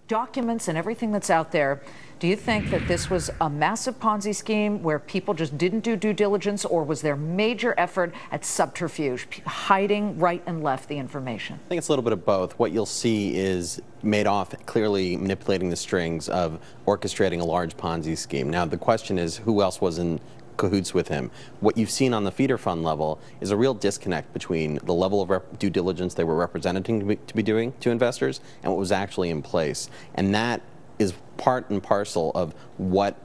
documents and everything that's out there, do you think that this was a massive Ponzi scheme where people just didn't do due diligence, or was there major effort at subterfuge, hiding right and left the information? I think it's a little bit of both. What you'll see is Madoff clearly manipulating the strings of orchestrating a large Ponzi scheme. Now, the question is, who else was in cahoots with him? What you've seen on the feeder fund level is a real disconnect between the level of due diligence they were representing to be doing to investors and what was actually in place. And that is part and parcel of what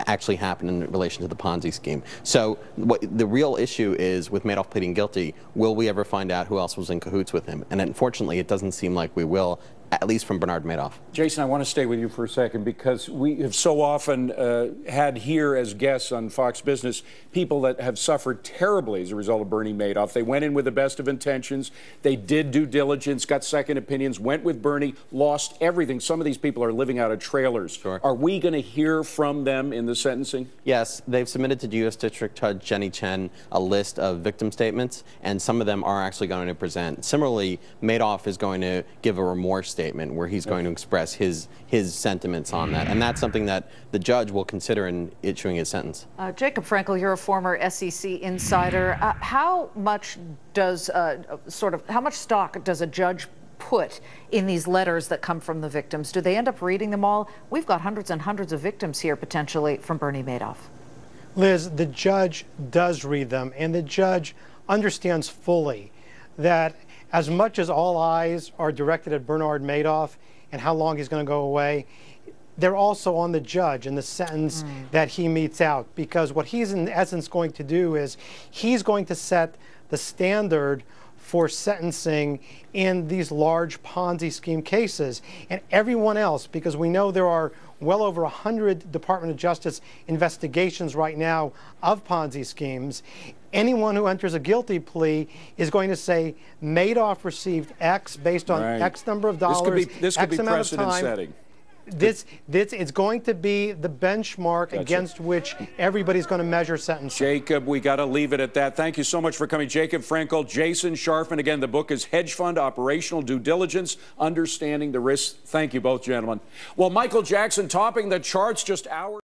actually happened in relation to the Ponzi scheme. So what the real issue is with Madoff pleading guilty, will we ever find out who else was in cahoots with him? And unfortunately, it doesn't seem like we will, at least from Bernard Madoff. Jason, I want to stay with you for a second, because we have so often had here as guests on Fox Business people that have suffered terribly as a result of Bernie Madoff. They went in with the best of intentions. They did due diligence, got second opinions, went with Bernie, lost everything. Some of these people are living out of trailers. Sure. Are we going to hear from them in the sentencing? Yes, they've submitted to U.S. District Judge Jenny Chen a list of victim statements, and some of them are actually going to present. Similarly, Madoff is going to give a remorse statement where he's going to express his sentiments on that, and that's something that the judge will consider in issuing his sentence. Jacob Frankel, you're a former SEC insider. How much does how much stock does a judge put in these letters that come from the victims? Do they end up reading them all? We've got hundreds and hundreds of victims here potentially from Bernie Madoff. Liz, the judge does read them, and the judge understands fully that as much as all eyes are directed at Bernard Madoff and how long he's going to go away, they're also on the judge and the sentence that he metes out, because what he's in essence going to do is he's going to set the standard for sentencing in these large Ponzi scheme cases. And everyone else, because we know there are well over 100 Department of Justice investigations right now of Ponzi schemes, anyone who enters a guilty plea is going to say Madoff received X based on X number of dollars, this could be X amount of precedent time. setting. This it's going to be the benchmark against which everybody's going to measure sentences. Jacob, we got to leave it at that. Thank you so much for coming. Jacob Frankel, Jason Scharfman. Again, the book is Hedge Fund Operational Due Diligence, Understanding the Risks. Thank you both, gentlemen. Well, Michael Jackson topping the charts just hours